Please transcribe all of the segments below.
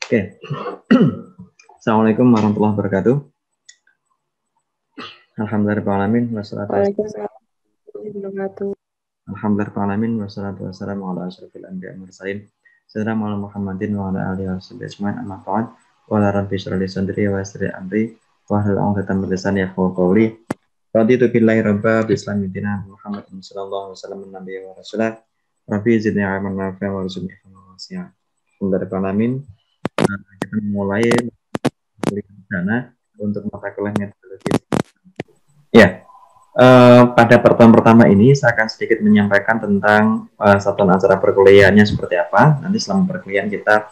Oke. Assalamualaikum warahmatullahi wabarakatuh. Alhamdulillahirrahmanirrahim. Waalaikumsalam warahmatullahi wabarakatuh. Alhamdulillahirrahmanirrahim. Wassalatu wassalamu ala asyrofil anbiya'i wal mursalin. Sayyidina Muhammadin wa ala alihi washabihi ajmain. Amma ba'd. Wa la rabbi shrah li sadri wa yassir li amri wa hlul 'uqdatam min lisani yafqahu qawli. Raditu billahi rabba bi islami dinan Muhammadin sallallahu alaihi wasallam nabiyyi wa rasulah. Rabbi zidni 'ilman nafi'an warzuqni fahman wasi'an. Alhamdulillahirrahmanirrahim. Kita mulai dana untuk mata kuliah metodologi. Ya, pada pertemuan pertama ini saya akan sedikit menyampaikan tentang satuan acara perkuliahannya seperti apa. Nanti selama perkuliahan kita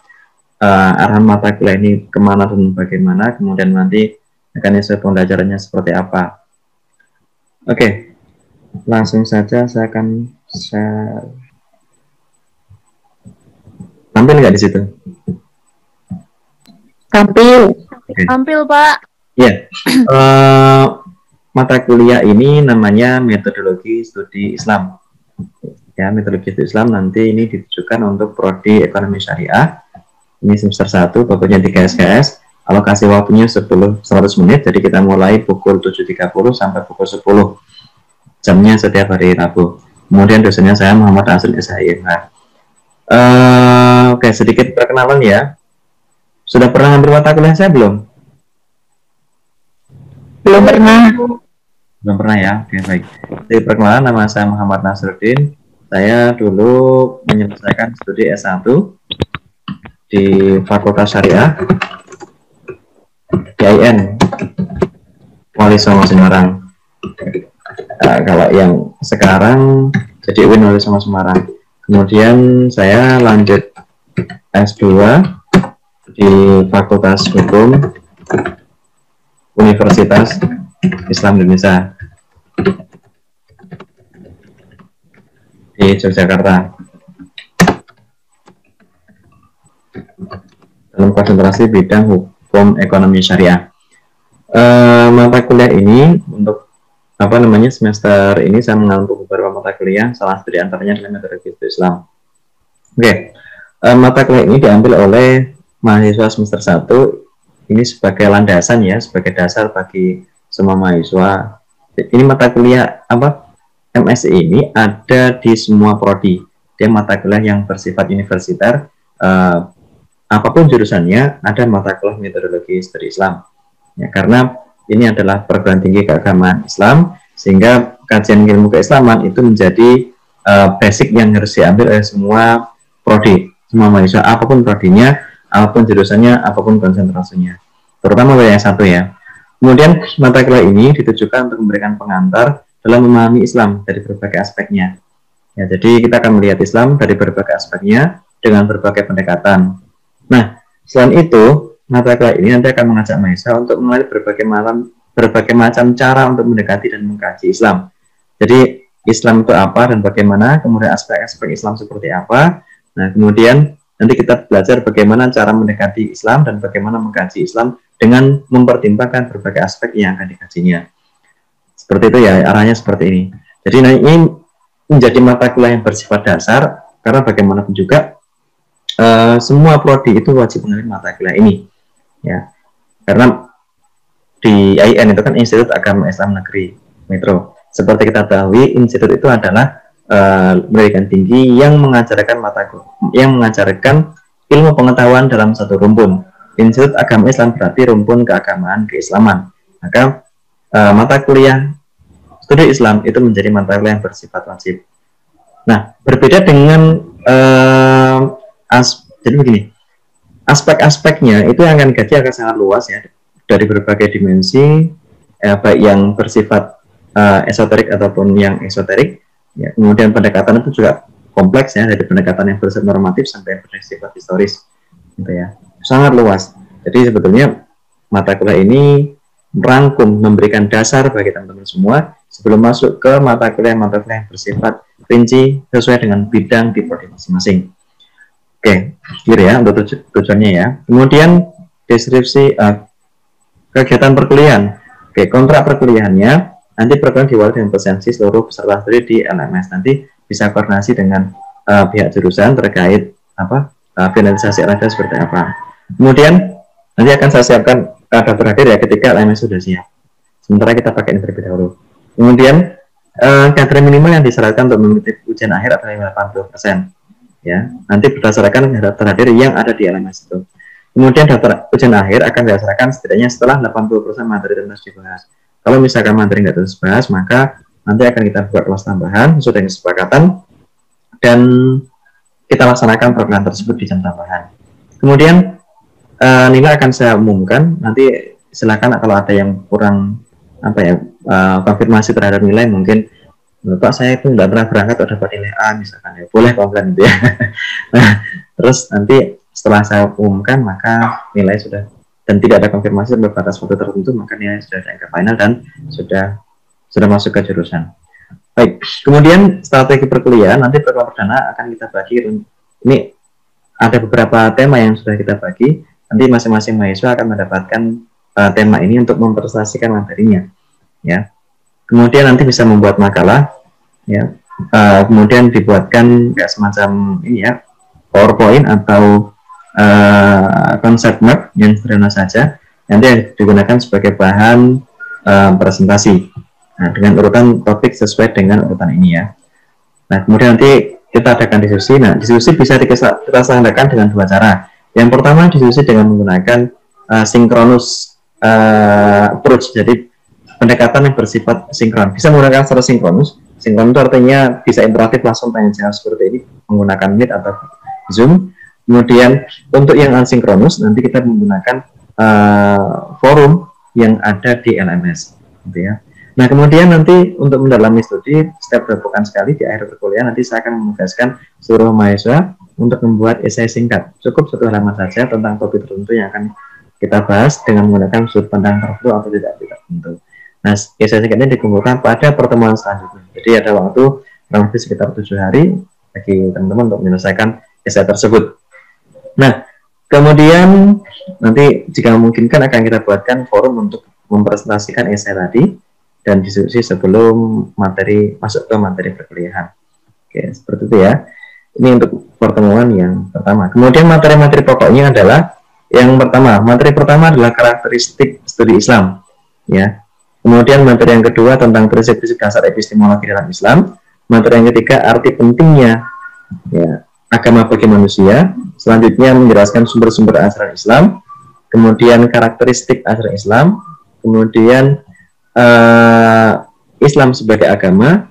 arahan mata kuliah ini kemana dan bagaimana, kemudian nanti mekanisme pembelajarannya seperti apa. Oke, langsung saja saya akan share. Tampil nggak di situ? Tampil. Okay. Tampil, Pak. Ya, mata kuliah ini namanya metodologi studi Islam. Ya, metodologi studi Islam nanti ini ditujukan untuk prodi ekonomi syariah. Ini semester 1, pokoknya 3 SKS. Alokasi waktunya 100 menit, jadi kita mulai pukul 7.30 sampai pukul 10. Jamnya setiap hari Rabu. Kemudian dosennya saya Muhammad Asri SHIMH. Oke, sedikit perkenalan ya. Sudah pernah ngambil mata kuliah saya belum? Belum pernah. Belum pernah ya? Oke, baik. Jadi perkenalan, nama saya Muhammad Nasruddin. Saya dulu menyelesaikan studi S1 di Fakultas Syariah IAIN Wali Songo Semarang. Kalau yang sekarang jadi UIN Wali Songo Semarang. Kemudian saya lanjut S2 di Fakultas Hukum Universitas Islam Indonesia di Yogyakarta dalam konsentrasi bidang hukum ekonomi syariah. Mata kuliah ini untuk semester ini saya mengambil beberapa mata kuliah, salah satu di antaranya adalah metodologi studi Islam. Oke, mata kuliah ini diambil oleh mahasiswa semester 1 ini sebagai landasan ya, sebagai dasar bagi semua mahasiswa. Ini mata kuliah MSI ini ada di semua prodi. Dia mata kuliah yang bersifat universiter. Apapun jurusannya, ada mata kuliah metodologi studi Islam. Ya, karena ini adalah perguruan tinggi keagamaan Islam, sehingga kajian ilmu keislaman itu menjadi basic yang harus diambil oleh semua prodi, semua mahasiswa, apapun prodinya, apapun jurusannya, apapun konsentrasinya. Terutama yang satu ya. Kemudian mata kuliah ini ditujukan untuk memberikan pengantar dalam memahami Islam dari berbagai aspeknya. Ya, jadi kita akan melihat Islam dari berbagai aspeknya dengan berbagai pendekatan. Nah, selain itu, mata kuliah ini nanti akan mengajak mahasiswa untuk mengenali berbagai macam cara untuk mendekati dan mengkaji Islam. Jadi Islam itu apa dan bagaimana, kemudian aspek-aspek Islam seperti apa. Nah, kemudian nanti kita belajar bagaimana cara mendekati Islam dan bagaimana mengkaji Islam dengan mempertimbangkan berbagai aspek yang akan dikajinya. Seperti itu ya, arahnya seperti ini. Jadi ini menjadi mata kuliah yang bersifat dasar, karena bagaimanapun juga semua prodi itu wajib mengambil mata kuliah ini. Ya, karena di IAIN itu kan Institut Agama Islam Negeri Metro. Seperti kita ketahui, institut itu adalah pendidikan tinggi yang mengajarkan ilmu pengetahuan dalam satu rumpun. Institut Agama Islam berarti rumpun keagamaan keislaman. Maka mata kuliah studi Islam itu menjadi mata kuliah yang bersifat wajib. Nah, berbeda dengan jadi begini, aspek-aspeknya itu yang akan dikaji akan sangat luas ya, dari berbagai dimensi, baik yang bersifat esoterik ataupun yang esoterik. Ya, kemudian pendekatan itu juga kompleks ya, dari pendekatan yang bersifat normatif sampai yang bersifat historis, gitu ya, sangat luas. Jadi sebetulnya mata kuliah ini merangkum, memberikan dasar bagi teman-teman semua sebelum masuk ke mata kuliah yang bersifat rinci sesuai dengan bidang di prodi masing-masing. Oke, clear ya untuk tujuannya ya. Kemudian deskripsi kegiatan perkuliahan. Oke, kontrak perkuliahannya nanti perkuliahan diwali dengan presensi seluruh peserta studi di LMS. Nanti bisa koordinasi dengan pihak jurusan terkait finalisasi ada seperti apa. Kemudian nanti akan saya siapkan daftar hadir ya ketika LMS sudah siap. Sementara kita pakai ini terlebih dahulu. Kemudian kadar minimal yang disyaratkan untuk mengikuti ujian akhir adalah 80%. Ya, nanti berdasarkan daftar hadir yang ada di LMS itu. Kemudian daftar ujian akhir akan didasarkan setidaknya setelah 80% materi terus dibahas. Kalau misalkan materi nggak terus dibahas, maka nanti akan kita buat kelas tambahan sesuai dengan kesepakatan dan kita laksanakan program tersebut di jam tambahan. Kemudian nilai akan saya umumkan. Nanti silakan kalau ada yang kurang konfirmasi terhadap nilai, mungkin Pak saya itu nggak pernah berangkat udah dapat nilai A misalkan, ya boleh komplain gitu ya. Nah, terus nanti setelah saya umumkan maka nilai sudah, dan tidak ada konfirmasi berbatas waktu tertentu, maka nilai sudah dianggap final dan sudah masuk ke jurusan. Baik, kemudian strategi perkuliahan nanti program perdana akan kita bagi. Ini ada beberapa tema yang sudah kita bagi. Nanti masing-masing mahasiswa akan mendapatkan tema ini untuk mempresentasikan materinya. Ya, kemudian nanti bisa membuat makalah, ya. Kemudian dibuatkan kayak semacam ini ya, PowerPoint atau konsep map yang sederhana saja, nanti digunakan sebagai bahan presentasi. Nah, dengan urutan topik sesuai dengan urutan ini ya. Nah, kemudian nanti kita adakan diskusi. Nah, diskusi bisa kita laksanakan dengan dua cara. Yang pertama, diskusi dengan menggunakan sinkronus approach, jadi pendekatan yang bersifat sinkron. Bisa menggunakan secara sinkronus. Sinkron itu artinya bisa interaktif, langsung tanya jawab seperti ini menggunakan Meet atau Zoom. Kemudian untuk yang asinkronus nanti kita menggunakan forum yang ada di LMS, gitu ya. Nah, kemudian nanti untuk mendalami studi setiap pekan sekali di akhir perkuliahan nanti saya akan menugaskan seluruh mahasiswa untuk membuat esai singkat, cukup 1 halaman saja tentang topik tertentu yang akan kita bahas dengan menggunakan sudut pandang tertentu atau tidak tertentu. Nah, esai singkat ini dikumpulkan pada pertemuan selanjutnya. Jadi ada waktu kurang lebih sekitar 7 hari bagi teman-teman untuk menyelesaikan esai tersebut. Nah, kemudian nanti jika memungkinkan akan kita buatkan forum untuk mempresentasikan esai tadi dan diskusi sebelum masuk ke materi perkuliahan. Oke, seperti itu ya. Ini untuk pertemuan yang pertama. Kemudian materi-materi pokoknya adalah yang pertama. Materi pertama adalah karakteristik studi Islam, ya. Kemudian materi yang kedua tentang prinsip-prinsip dasar epistemologi dalam Islam. Materi yang ketiga arti pentingnya ya, agama bagi manusia. Selanjutnya menjelaskan sumber-sumber ajaran Islam. Kemudian karakteristik ajaran Islam. Kemudian Islam sebagai agama,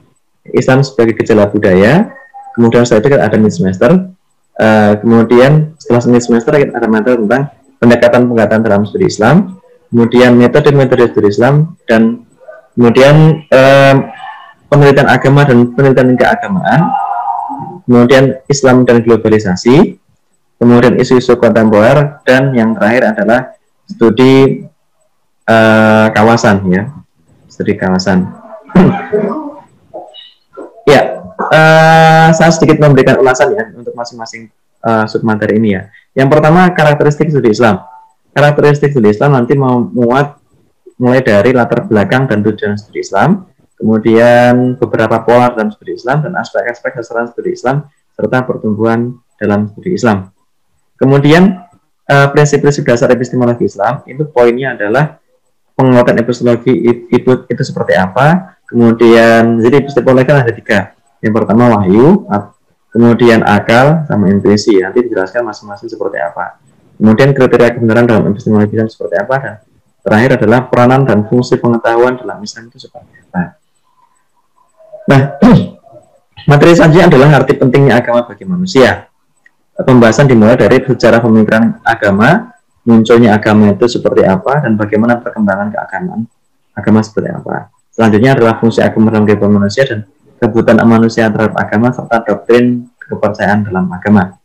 Islam sebagai gejala budaya. Kemudian setelah itu ada mid semester. Kemudian setelah mid semester kita ada materi tentang pendekatan-pendekatan dalam studi Islam. Kemudian metode-metode studi Islam, dan kemudian penelitian agama dan penelitian keagamaan. Kemudian Islam dan globalisasi. Kemudian isu-isu kontemporer, dan yang terakhir adalah studi kawasan ya. Studi kawasan. Ya, saya sedikit memberikan ulasan ya untuk masing-masing submateri ini ya. Yang pertama, karakteristik studi Islam. Karakteristik studi Islam nanti memuat mulai dari latar belakang dan tujuan studi Islam, kemudian beberapa pola dalam studi Islam dan aspek-aspek sasaran studi Islam serta pertumbuhan dalam studi Islam. Kemudian prinsip-prinsip dasar epistemologi Islam itu poinnya adalah penguatan epistemologi itu seperti apa. Kemudian jadi epistemologi kan ada 3. Yang pertama wahyu, kemudian akal, sama intuisi. Nanti dijelaskan masing-masing seperti apa. Kemudian kriteria kebenaran dalam epistemologi Islam seperti apa, dan terakhir adalah peranan dan fungsi pengetahuan dalam Islam itu seperti apa. Nah, materi selanjutnya adalah arti pentingnya agama bagi manusia. Pembahasan dimulai dari sejarah pemikiran agama, munculnya agama itu seperti apa, dan bagaimana perkembangan keagamaan agama seperti apa. Selanjutnya adalah fungsi agama dalam kehidupan manusia dan kebutuhan manusia terhadap agama serta doktrin kepercayaan dalam agama.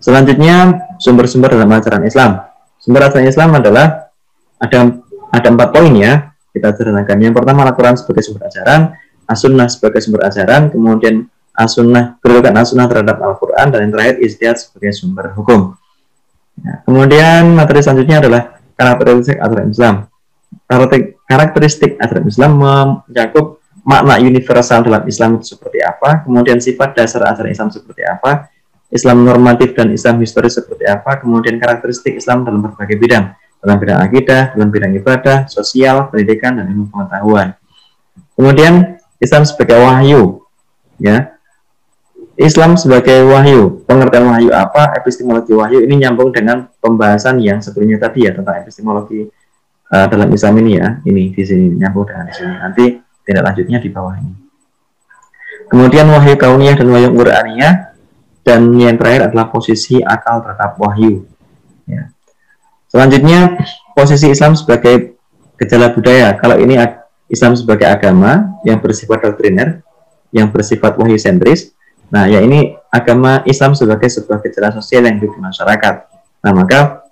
Selanjutnya sumber-sumber dalam ajaran Islam. Sumber ajaran Islam adalah ada 4 poin ya, kita sederhanakan. Yang pertama Al-Quran sebagai sumber ajaran, As-Sunnah sebagai sumber ajaran, kemudian As-Sunnah, kedudukan As-Sunnah terhadap Al-Quran, dan yang terakhir ijtihad sebagai sumber hukum. Ya, kemudian materi selanjutnya adalah karakteristik ajaran Islam. Karakteristik ajaran Islam mencakup makna universal dalam Islam itu seperti apa, kemudian sifat dasar ajaran Islam seperti apa, Islam normatif dan Islam historis seperti apa, kemudian karakteristik Islam dalam berbagai bidang, dalam bidang akidah, dalam bidang ibadah, sosial, pendidikan, dan ilmu pengetahuan. Kemudian Islam sebagai wahyu, ya. Islam sebagai wahyu, pengertian wahyu apa, epistemologi wahyu ini nyambung dengan pembahasan yang sebelumnya tadi ya tentang epistemologi dalam Islam ini ya, ini di sini nyambung dengan di sini. Nanti tindak lanjutnya di bawah ini. Kemudian wahyu kauniyah dan wahyu Qur'aniyah, dan yang terakhir adalah posisi akal terhadap wahyu. Ya. Selanjutnya posisi Islam sebagai gejala budaya. Kalau ini Islam sebagai agama yang bersifat doktriner, yang bersifat wahyu sentris. Nah, ya ini agama Islam sebagai sebuah gejala sosial yang hidup di masyarakat. Nah, maka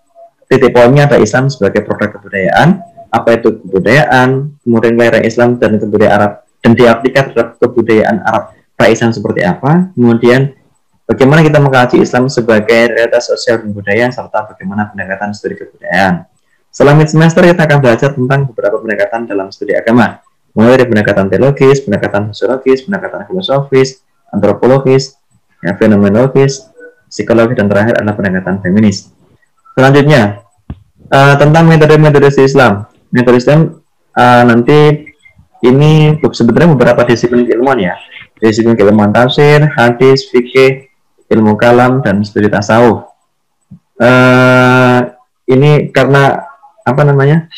titik poinnya ada Islam sebagai produk kebudayaan. Apa itu kebudayaan? Kemudian kelahiran Islam dan kebudayaan Arab, dan diaplikasi terhadap kebudayaan Arab pra-Islam seperti apa? Kemudian bagaimana kita mengkaji Islam sebagai realitas sosial dan budaya, serta bagaimana pendekatan studi kebudayaan. Selama semester kita akan belajar tentang beberapa pendekatan dalam studi agama, mulai dari pendekatan teologis, pendekatan sosiologis, pendekatan filosofis, antropologis, ya, fenomenologis, psikologis, dan terakhir adalah pendekatan feminis. Selanjutnya tentang metode-metode Islam. Metode Islam nanti ini sebenarnya beberapa disiplin keilmuan ya. Disiplin keilmuan tafsir, hadis, fikih, ilmu kalam, dan studi tasawuf. Ini karena apa namanya?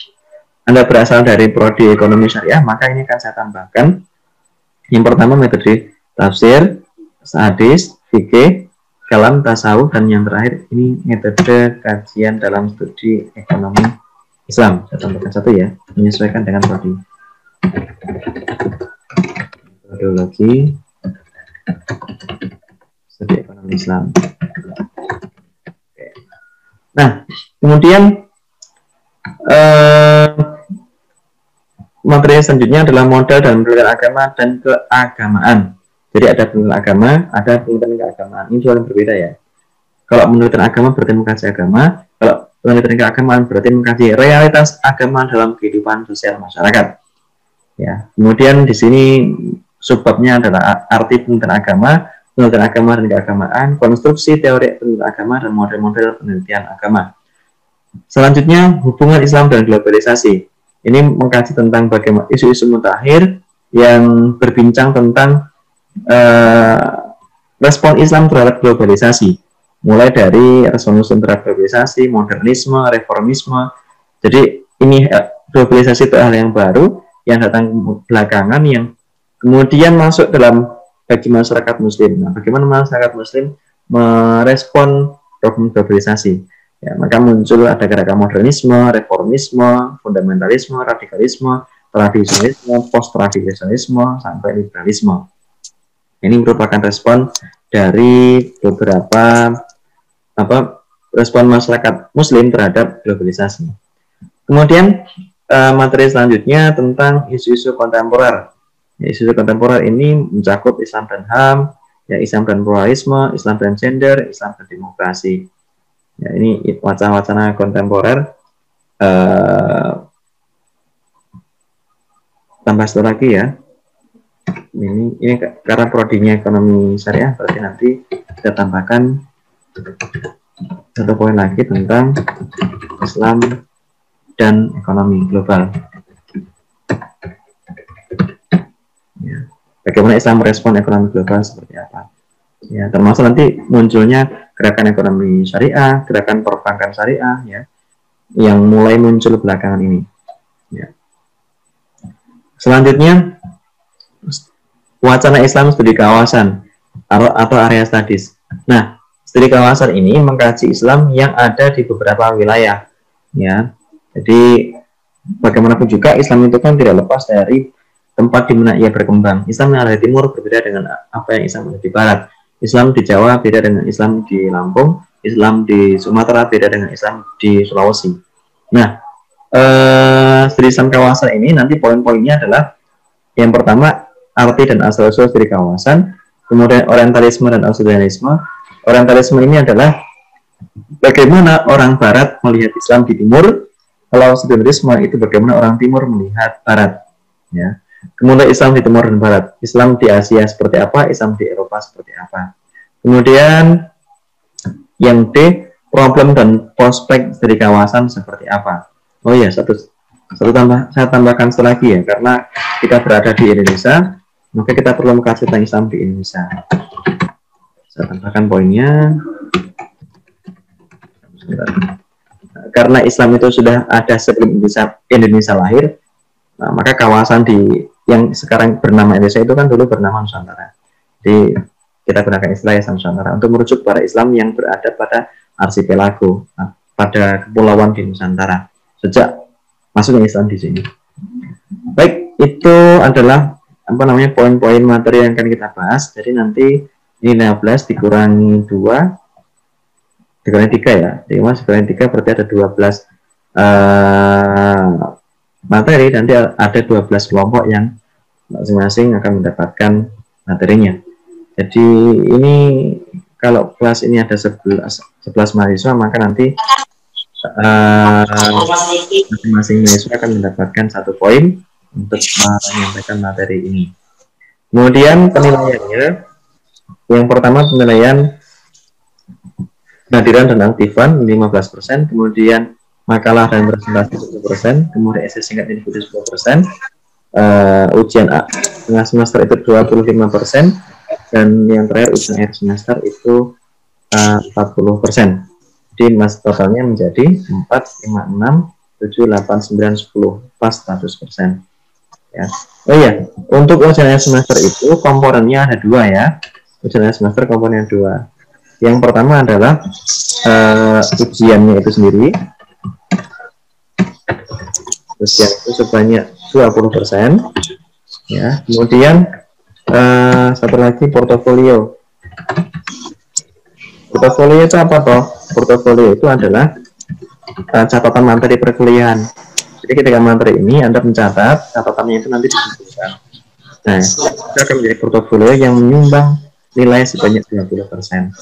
Anda berasal dari prodi ekonomi syariah, maka ini akan saya tambahkan. Yang pertama metode tafsir, hadis, fikih, kalam, tasawuf, dan yang terakhir ini metode kajian dalam studi ekonomi Islam. Saya tambahkan satu ya, menyesuaikan dengan prodi. Metodologi studi ekonomi Islam. Nah, kemudian materi selanjutnya adalah modal dan penelitian agama dan keagamaan. Jadi ada penelitian agama, ada penelitian keagamaan. Ini soal yang berbeda ya. Kalau penelitian agama berarti mengkaji agama, kalau penelitian keagamaan berarti mengkaji realitas agama dalam kehidupan sosial masyarakat. Ya, kemudian di sini subbabnya adalah arti penelitian agama dan keagamaan, konstruksi teori penelitian agama, dan model-model penelitian agama. Selanjutnya, hubungan Islam dan globalisasi. Ini mengkaji tentang bagaimana isu-isu mutakhir yang berbincang tentang respon Islam terhadap globalisasi. Mulai dari respon Muslim terhadap globalisasi, modernisme, reformisme. Jadi ini globalisasi itu hal yang baru yang datang belakangan yang kemudian masuk dalam bagi masyarakat Muslim. Nah, bagaimana masyarakat Muslim merespon problem globalisasi? Ya, maka muncul ada gerakan modernisme, reformisme, fundamentalisme, radikalisme, tradisionalisme, post-tradisionalisme, sampai liberalisme. Ini merupakan respon dari beberapa respon masyarakat Muslim terhadap globalisasi. Kemudian materi selanjutnya tentang isu-isu kontemporer. Isu kontemporer ini mencakup Islam dan HAM, ya, Islam dan pluralisme, Islam dan gender, Islam dan demokrasi. Ya, ini wacana-wacana kontemporer. Tambah satu lagi ya. Ini karena prodinya ekonomi syariah, berarti nanti kita tambahkan satu poin lagi tentang Islam dan ekonomi global. Ya. Bagaimana Islam merespon ekonomi global seperti apa? Ya, termasuk nanti munculnya gerakan ekonomi syariah, gerakan perbankan syariah, ya, yang mulai muncul belakangan ini. Ya. Selanjutnya, wacana Islam studi kawasan atau area studies. Nah, studi kawasan ini mengkaji Islam yang ada di beberapa wilayah. Ya, jadi bagaimanapun juga Islam itu kan tidak lepas dari tempat di mana ia berkembang. Islam yang ada di timur berbeda dengan apa yang Islam ada di barat. Islam di Jawa beda dengan Islam di Lampung. Islam di Sumatera beda dengan Islam di Sulawesi. Nah, studi Islam kawasan ini nanti poin-poinnya adalah yang pertama arti dan asal-usul studi kawasan, kemudian orientalisme dan australianisme. Orientalisme ini adalah bagaimana orang Barat melihat Islam di Timur, kalau australianisme itu bagaimana orang Timur melihat Barat. Ya. Kemudian Islam di Timur dan Barat, Islam di Asia seperti apa, Islam di Eropa seperti apa. Kemudian Yang D, problem dan prospek dari kawasan seperti apa. Oh ya, saya tambahkan satu lagi ya, karena kita berada di Indonesia, maka kita perlu mengkaji tentang Islam di Indonesia. Saya tambahkan poinnya. Karena Islam itu sudah ada sebelum Indonesia lahir, nah, maka kawasan yang sekarang bernama Indonesia itu kan dulu bernama Nusantara. Jadi kita gunakan istilah Islam Nusantara untuk merujuk pada Islam yang berada pada arsipelago, pada kepulauan di Nusantara sejak masuknya Islam di sini. Baik, itu adalah poin-poin materi yang akan kita bahas. Jadi nanti 15 dikurangi 2 dikurangi 3 ya. 5 dikurangi 3 berarti ada 12 materi. Nanti ada 12 kelompok yang masing-masing akan mendapatkan materinya. Jadi ini kalau kelas ini ada 11 mahasiswa, maka nanti masing-masing mahasiswa akan mendapatkan 1 poin untuk menyampaikan materi ini. Kemudian penilaiannya, yang pertama penilaian kehadiran dan aktifan 15%, kemudian makalah dan presentasi 10%, kemudian esai singkat individu 10%, ujian tengah semester itu 25%, dan yang terakhir ujian akhir semester itu 40%. Jadi mas totalnya menjadi 4, 5, 6, 7, 8, 9, 10, pas 100%. Ya. Oh iya, untuk ujian akhir semester itu komponennya ada 2 ya. Ujian akhir semester komponennya 2. Yang pertama adalah ujiannya itu sendiri. Ujian itu sebanyak 20%. Ya. Kemudian satu lagi portofolio. Portofolio itu apa toh? Portofolio itu adalah catatan materi perkuliahan. Jadi ketika materi ini Anda mencatat, catatannya itu nanti dikumpulkan. Nah, itu akan menjadi portofolio yang menyumbang nilai sebanyak 20%.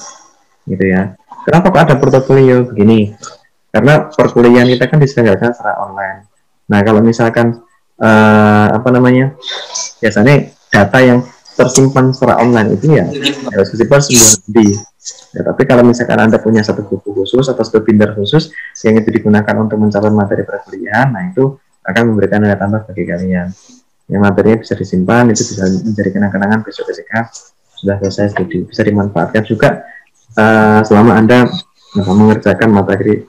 Gitu ya. Kenapa kok ada portofolio begini? Karena perkuliahan kita kan diselenggarakan secara online. Nah, kalau misalkan biasanya data yang tersimpan secara online itu ya harus disimpan sendiri. Ya, tapi kalau misalkan Anda punya satu buku khusus atau satu binder khusus yang itu digunakan untuk mencatat materi perkuliahan, nah itu akan memberikan nilai tambah bagi kalian. Yang materinya bisa disimpan, itu bisa menjadi kenang-kenangan besok ketika sudah selesai studi. Bisa dimanfaatkan juga selama Anda mengerjakan materi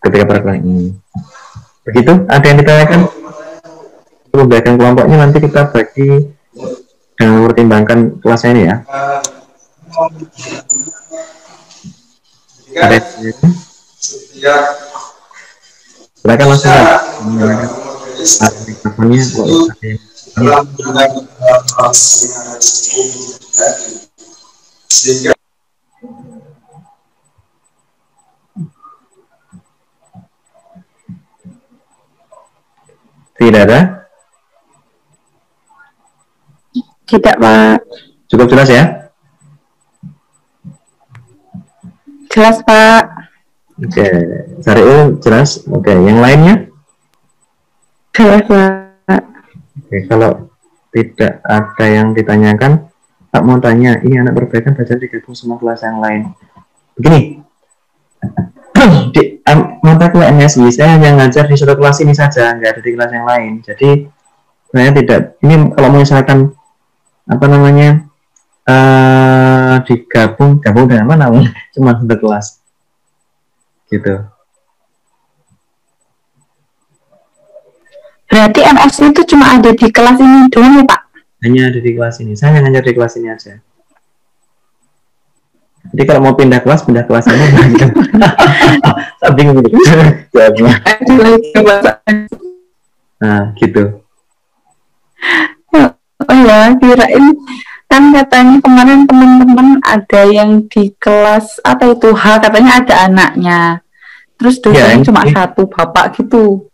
ketika perkuliahan ini. Begitu, ada yang ditanyakan? Pembagian kelompoknya nanti kita bagi dengan mempertimbangkan kelasnya ini ya. Ada silakan langsung tidak ada? Tidak, Pak. Cukup jelas ya? Jelas, Pak. Oke, Syariul jelas. Oke, yang lainnya? Jelas, Pak. Oke, kalau tidak ada yang ditanyakan, Pak mau tanya, ini anak perbaikan belajar digabung sama kelas yang lain. Begini, di mata kuliah MSI saya hanya ngajar di satu kelas ini saja, nggak ada di kelas yang lain. Jadi saya tidak, ini kalau misalkan digabung dengan mana? Cuma satu kelas gitu. Berarti MSI itu cuma ada di kelas ini doang ya, Pak? Hanya ada di kelas ini, saya hanya ngajar di kelas ini aja. Jadi kalau mau pindah kelas ini. Saya bingung gitu. Nah, gitu. Oh ya, kirain kan katanya kemarin teman-teman ada yang di kelas apa itu H, katanya ada anaknya. Terus dosennya cuma satu bapak gitu.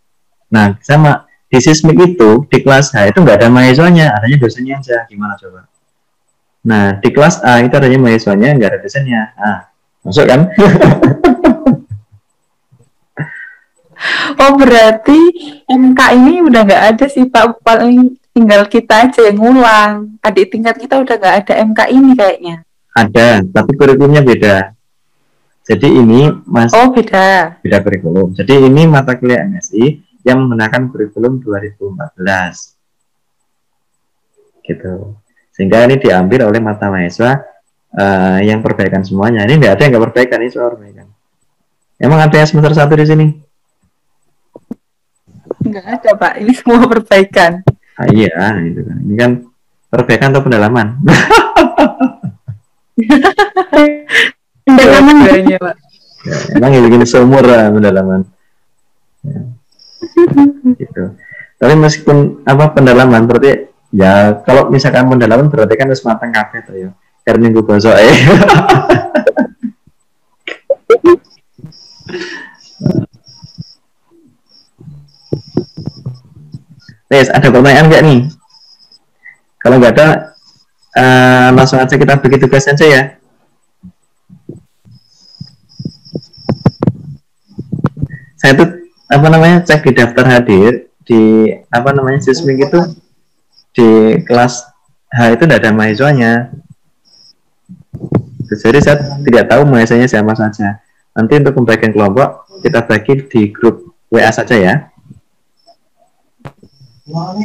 Nah, sama di sismik itu di kelas H itu nggak ada mahasiswanya, adanya dosennya aja. Gimana coba? Nah, di kelas A itu adanya mahasiswanya, nggak ada dosennya. Nah, masuk kan? Oh, berarti MK ini udah nggak ada sih, Pak. Paling tinggal kita aja yang ngulang. Adik tingkat kita udah nggak ada MK ini kayaknya. Ada, tapi kurikulumnya beda. Jadi ini beda kurikulum. Jadi ini mata kuliah MSI yang menggunakan kurikulum 2014 gitu. Sehingga ini diambil oleh mata mahasiswa yang perbaikan semuanya. Ini tidak ada yang nggak perbaikan, ini soal perbaikan. Emang ada yang semester 1 di sini? Enggak ada Pak, ini semua perbaikan. Iya, itu kan. Ini kan perbaikan atau pendalaman? Pendalaman ya, Pak. Ya, emang ya begini seumur pendalaman. Ya. Gitu. Tapi meskipun pendalaman berarti ya kalau misalkan pendalaman berarti kan harus matang kafe tuh ya. Karena gue bosok Wes, ada pertanyaan nggak nih? Kalau nggak ada, langsung aja kita bagi tugas saja ya. Saya tuh cek di daftar hadir di sismik itu di kelas H itu tidak ada mahasiswanya. Jadi saya tidak tahu mahasiswanya siapa saja. Nanti untuk pembagian kelompok kita bagi di grup WA saja ya.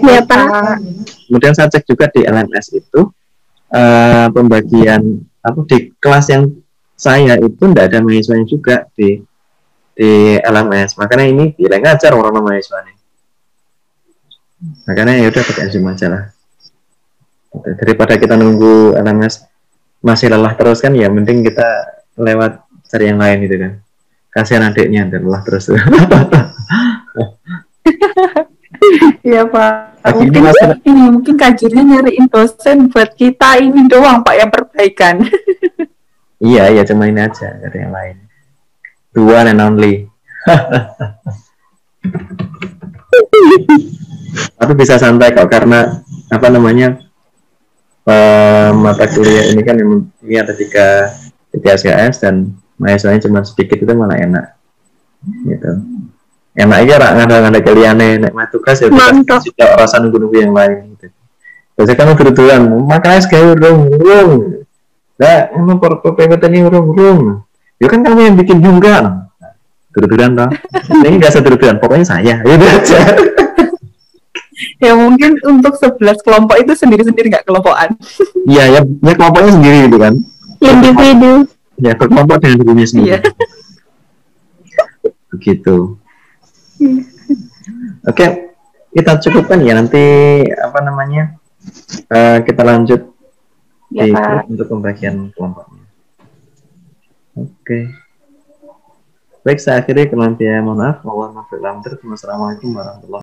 Iya Pak. Kemudian saya cek juga di LMS itu pembagian di kelas yang saya itu tidak ada mahasiswanya juga di LMS. Makanya ini bilang ngajar orang mahasiswanya. Makanya ya udah pakai Zoom aja lah. Daripada kita nunggu LMS masih lelah terus kan, ya mending kita lewat cari yang lain gitu kan. Kasihan adiknya lelah terus. Iya Pak. Mungkin kajiannya nyariin dosen buat kita ini doang Pak yang perbaikan. Iya cuma ini aja, dari yang lain. The one and only. Tapi bisa santai kok karena mata kuliah ini kan ini ada tiga SKS dan mahasiswanya cuma sedikit, itu malah enak gitu. Enak aja nggak ada kaliannya naik tugas ya tidak rasa nunggu yang lain gitu. Biasanya kan kebetulan makanya sekali urung nah emang PPT ini urung ya kan kamu yang bikin juga kebetulan toh. Ini nggak sebetulan, pokoknya saya itu aja. Ya mungkin untuk 11 kelompok itu sendiri-sendiri nggak kelompokan. Iya ya kelompoknya sendiri gitu kan. Individu. Ya berkelompok dengan dirinya sendiri. Iya. Begitu. Oke, kita cukupkan ya, nanti kita lanjut ya, untuk pembagian kelompoknya. Oke. Baik, saya akhiri, mohon maaf. Wassalamualaikum warahmatullahi wabarakatuh.